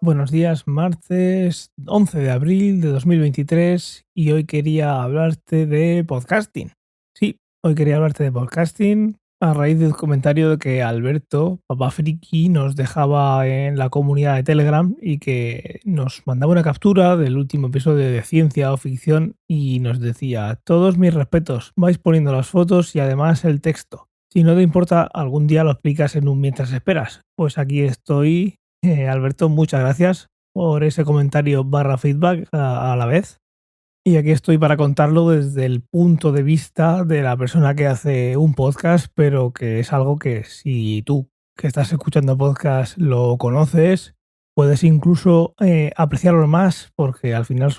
Buenos días, martes 11 de abril de 2023 y hoy quería hablarte de podcasting. Sí, hoy quería hablarte de podcasting a raíz del comentario de que Alberto, papá friki, nos dejaba en la comunidad de Telegram y que nos mandaba una captura del último episodio de Ciencia o Ficción y nos decía: todos mis respetos, vais poniendo las fotos y además el texto. Si no te importa, algún día lo explicas en un mientras esperas. Pues aquí estoy. Alberto, muchas gracias por ese comentario barra feedback a la vez. Y aquí estoy para contarlo desde el punto de vista de la persona que hace un podcast, pero que es algo que si tú que estás escuchando podcast lo conoces, puedes incluso apreciarlo más, porque al final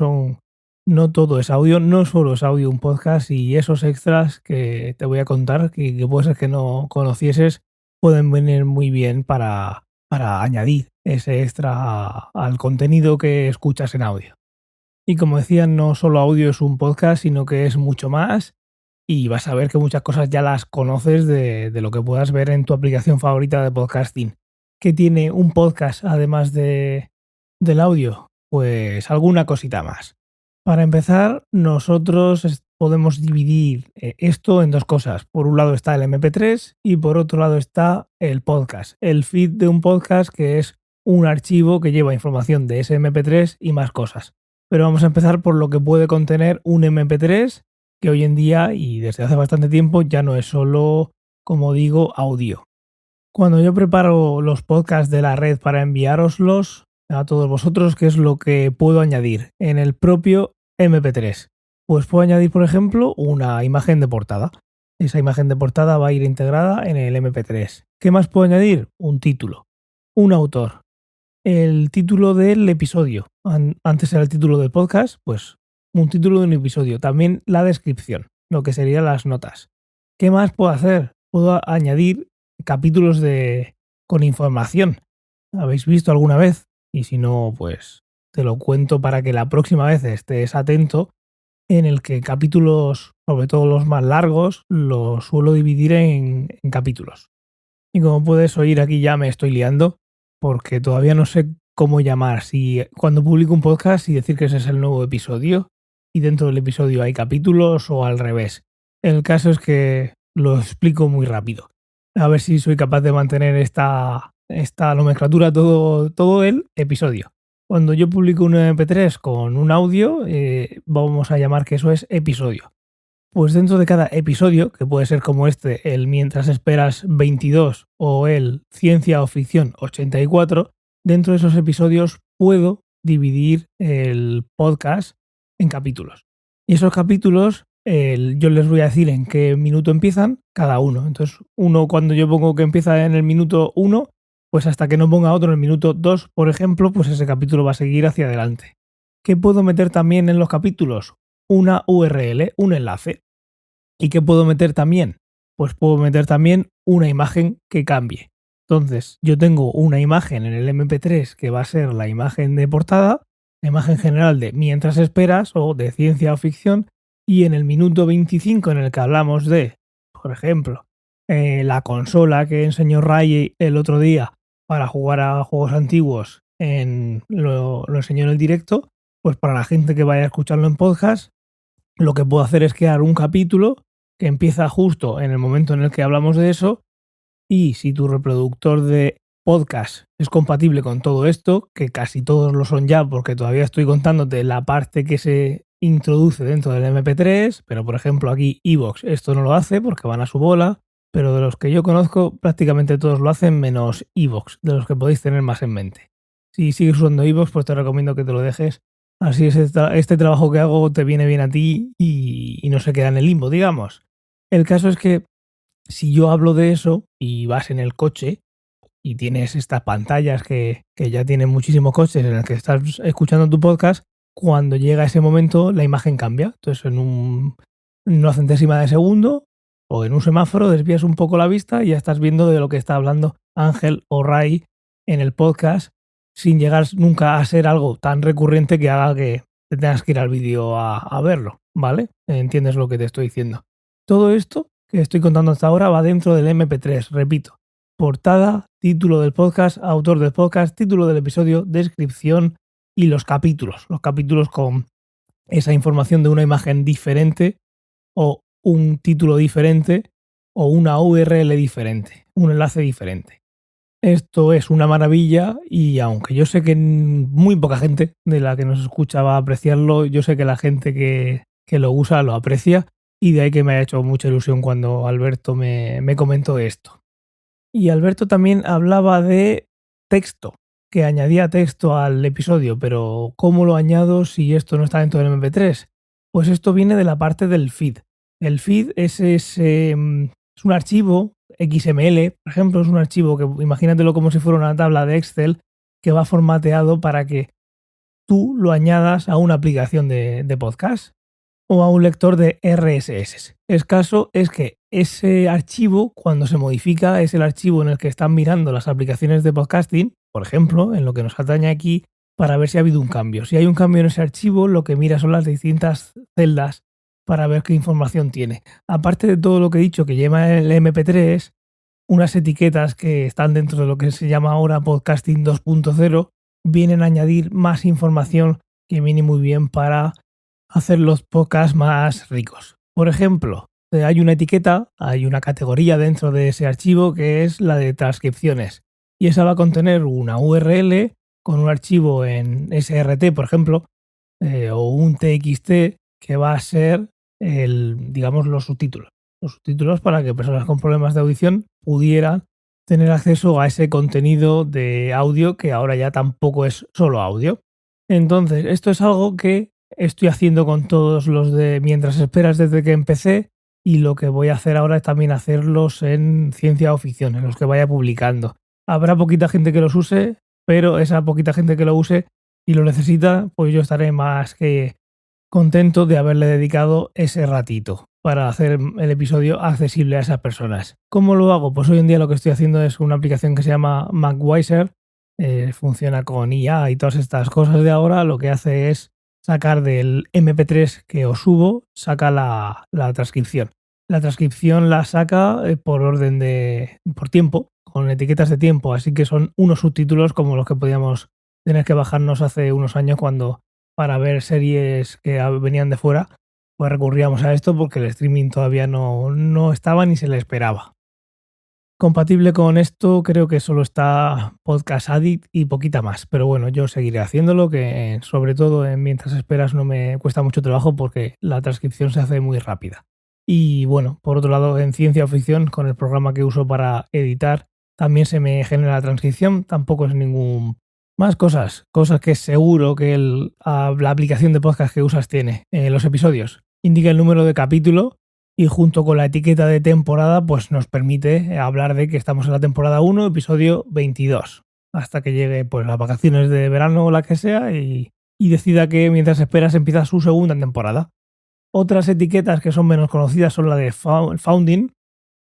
no todo es audio, no solo es audio un podcast, y esos extras que te voy a contar, que puede ser que no conocieses, pueden venir muy bien para añadir ese extra al contenido que escuchas en audio. Y como decía, no solo audio es un podcast, sino que es mucho más, y vas a ver que muchas cosas ya las conoces de lo que puedas ver en tu aplicación favorita de podcasting. ¿Qué tiene un podcast además del audio? Pues alguna cosita más. Para empezar, nosotros podemos dividir esto en dos cosas. Por un lado está el MP3 y por otro lado está el podcast. El feed de un podcast, que es un archivo que lleva información de ese MP3 y más cosas. Pero vamos a empezar por lo que puede contener un MP3, que hoy en día y desde hace bastante tiempo ya no es solo, como digo, audio. Cuando yo preparo los podcasts de la red para enviároslos a todos vosotros, ¿qué es lo que puedo añadir en el propio MP3? Pues puedo añadir, por ejemplo, una imagen de portada. Esa imagen de portada va a ir integrada en el MP3. ¿Qué más puedo añadir? Un título, un autor, el título del episodio. Antes era el título del podcast, pues un título de un episodio. También la descripción, lo que serían las notas. ¿Qué más puedo hacer? Puedo añadir capítulos con información. ¿Habéis visto alguna vez? Y si no, pues te lo cuento para que la próxima vez estés atento, en el que capítulos, sobre todo los más largos, los suelo dividir en capítulos. Y como puedes oír, aquí ya me estoy liando, porque todavía no sé cómo llamar, si cuando publico un podcast y decir que ese es el nuevo episodio y dentro del episodio hay capítulos, o al revés. El caso es que lo explico muy rápido. A ver si soy capaz de mantener esta nomenclatura todo el episodio. Cuando yo publico un MP3 con un audio, vamos a llamar que eso es episodio. Pues dentro de cada episodio, que puede ser como este, el Mientras Esperas 22 o el Ciencia o Ficción 84, dentro de esos episodios puedo dividir el podcast en capítulos. Y esos capítulos, yo les voy a decir en qué minuto empiezan cada uno. Entonces, cuando yo pongo que empieza en el minuto 1, pues hasta que no ponga otro en el minuto 2, por ejemplo, pues ese capítulo va a seguir hacia adelante. ¿Qué puedo meter también en los capítulos? Una URL, un enlace. ¿Y qué puedo meter también? Pues puedo meter también una imagen que cambie. Entonces, yo tengo una imagen en el MP3 que va a ser la imagen de portada, la imagen general de Mientras Esperas o de Ciencia o Ficción, y en el minuto 25 en el que hablamos de, por ejemplo, la consola que enseñó Ray el otro día para jugar a juegos antiguos, lo enseñó en el directo, pues para la gente que vaya a escucharlo en podcast, lo que puedo hacer es crear un capítulo que empieza justo en el momento en el que hablamos de eso, y si tu reproductor de podcast es compatible con todo esto, que casi todos lo son ya, porque todavía estoy contándote la parte que se introduce dentro del MP3, pero por ejemplo aquí iVoox esto no lo hace porque van a su bola, pero de los que yo conozco prácticamente todos lo hacen menos iVoox, de los que podéis tener más en mente. Si sigues usando iVoox, pues te recomiendo que te lo dejes. Así es, este trabajo que hago te viene bien a ti y no se queda en el limbo, digamos. El caso es que si yo hablo de eso y vas en el coche y tienes estas pantallas que ya tienen muchísimos coches en el que estás escuchando tu podcast, cuando llega ese momento la imagen cambia. Entonces en una centésima de segundo o en un semáforo desvías un poco la vista y ya estás viendo de lo que está hablando Ángel o Ray en el podcast, sin llegar nunca a ser algo tan recurrente que haga que te tengas que ir al vídeo a verlo, ¿vale? ¿Entiendes lo que te estoy diciendo? Todo esto que estoy contando hasta ahora va dentro del MP3, repito. portada, título del podcast, autor del podcast, título del episodio, descripción y los capítulos. Los capítulos con esa información de una imagen diferente o un título diferente o una URL diferente, un enlace diferente. Esto es una maravilla y aunque yo sé que muy poca gente de la que nos escucha va a apreciarlo, yo sé que la gente que lo usa lo aprecia y de ahí que me ha hecho mucha ilusión cuando Alberto me comentó esto. Y Alberto también hablaba de texto, que añadía texto al episodio, pero ¿cómo lo añado si esto no está dentro del MP3? Pues esto viene de la parte del feed. El feed es un archivo XML, por ejemplo, es un archivo que imagínatelo como si fuera una tabla de Excel que va formateado para que tú lo añadas a una aplicación de podcast o a un lector de RSS. El caso es que ese archivo, cuando se modifica, es el archivo en el que están mirando las aplicaciones de podcasting, por ejemplo, en lo que nos atañe aquí, para ver si ha habido un cambio. Si hay un cambio en ese archivo, lo que mira son las distintas celdas para ver qué información tiene. Aparte de todo lo que he dicho que lleva el MP3, unas etiquetas que están dentro de lo que se llama ahora Podcasting 2.0 vienen a añadir más información que viene muy bien para hacer los podcasts más ricos. Por ejemplo, hay una etiqueta, hay una categoría dentro de ese archivo que es la de transcripciones y esa va a contener una URL con un archivo en SRT, por ejemplo, o un TXT que va a ser digamos, los subtítulos. Los subtítulos para que personas con problemas de audición pudieran tener acceso a ese contenido de audio que ahora ya tampoco es solo audio. Entonces, esto es algo que estoy haciendo con todos los de Mientras Esperas desde que empecé y lo que voy a hacer ahora es también hacerlos en ciencia o ficción, en los que vaya publicando. Habrá poquita gente que los use, pero esa poquita gente que lo use y lo necesita, pues yo estaré más que contento de haberle dedicado ese ratito para hacer el episodio accesible a esas personas. ¿Cómo lo hago? Pues hoy en día lo que estoy haciendo es una aplicación que se llama MacWiser, funciona con IA y todas estas cosas de ahora. Lo que hace es sacar del MP3 que os subo, saca la transcripción. La transcripción la saca por orden por tiempo, con etiquetas de tiempo, así que son unos subtítulos como los que podíamos tener que bajarnos hace unos años cuando para ver series que venían de fuera, pues recurríamos a esto porque el streaming todavía no estaba ni se le esperaba. Compatible con esto creo que solo está Podcast Addict y poquita más, pero bueno, yo seguiré haciéndolo, que sobre todo en Mientras Esperas no me cuesta mucho trabajo porque la transcripción se hace muy rápida. Y bueno, por otro lado, en ciencia o ficción, con el programa que uso para editar, también se me genera la transcripción, tampoco es ningún... Más cosas que seguro que la aplicación de podcast que usas tiene. Los episodios. Indica el número de capítulo y junto con la etiqueta de temporada pues nos permite hablar de que estamos en la temporada 1, episodio 22. Hasta que llegue pues las vacaciones de verano o la que sea y decida que Mientras Esperas empieza su segunda temporada. Otras etiquetas que son menos conocidas son la de Founding,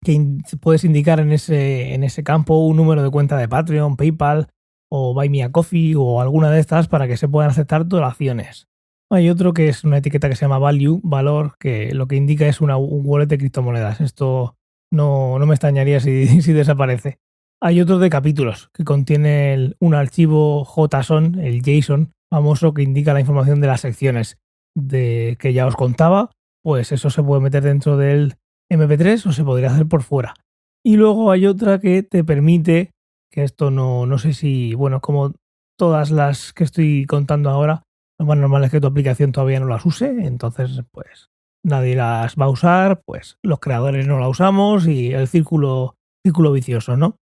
que puedes indicar en ese campo un número de cuenta de Patreon, PayPal o Buy Me a Coffee o alguna de estas para que se puedan aceptar donaciones. Hay otro que es una etiqueta que se llama Value, valor, que lo que indica es un wallet de criptomonedas. Esto no me extrañaría si desaparece. Hay otro de capítulos que contiene un archivo JSON, el JSON famoso que indica la información de las secciones de que ya os contaba. Pues eso se puede meter dentro del MP3 o se podría hacer por fuera. Y luego hay otra que te permite, que esto no sé si, bueno, como todas las que estoy contando ahora, lo más normal es que tu aplicación todavía no las use, entonces pues nadie las va a usar, pues los creadores no la usamos y el círculo vicioso, ¿no?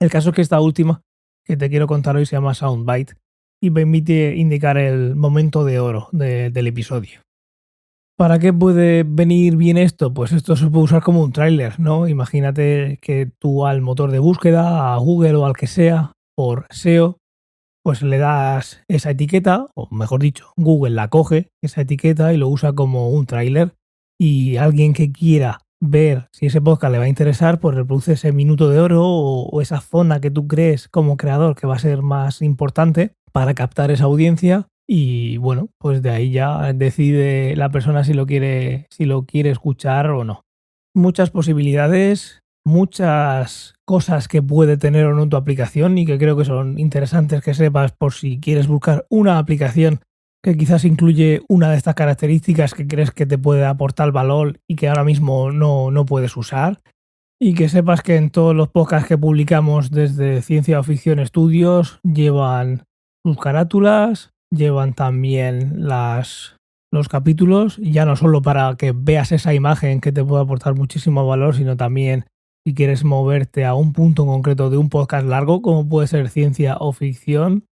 El caso es que esta última que te quiero contar hoy se llama Soundbite y permite indicar el momento de oro del episodio. ¿Para qué puede venir bien esto? Pues esto se puede usar como un tráiler, ¿no? Imagínate que tú al motor de búsqueda, a Google o al que sea, por SEO, pues le das esa etiqueta, o mejor dicho, Google la coge, esa etiqueta, y lo usa como un tráiler. Y alguien que quiera ver si ese podcast le va a interesar, pues reproduce ese minuto de oro o esa zona que tú crees como creador que va a ser más importante para captar esa audiencia. Y bueno, pues de ahí ya decide la persona si lo quiere escuchar o no. Muchas posibilidades, muchas cosas que puede tener o no tu aplicación y que creo que son interesantes que sepas por si quieres buscar una aplicación que quizás incluye una de estas características que crees que te puede aportar valor y que ahora mismo no puedes usar. Y que sepas que en todos los podcasts que publicamos desde Ciencia o Ficción Estudios llevan sus carátulas, llevan también los capítulos, ya no solo para que veas esa imagen que te puede aportar muchísimo valor, sino también si quieres moverte a un punto en concreto de un podcast largo, como puede ser Ciencia o Ficción.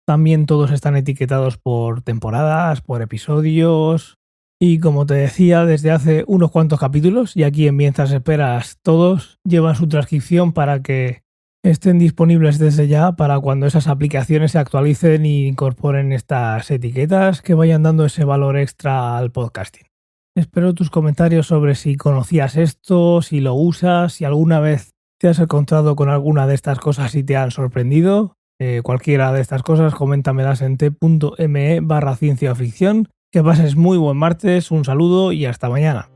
También todos están etiquetados por temporadas, por episodios. Y como te decía, desde hace unos cuantos capítulos, y aquí en Mientras Esperas todos llevan su transcripción para que estén disponibles desde ya para cuando esas aplicaciones se actualicen e incorporen estas etiquetas que vayan dando ese valor extra al podcasting. Espero tus comentarios sobre si conocías esto, si lo usas, si alguna vez te has encontrado con alguna de estas cosas y te han sorprendido. Cualquiera de estas cosas, coméntamelas en t.me/cienciaoficción. Que pases muy buen martes, un saludo y hasta mañana.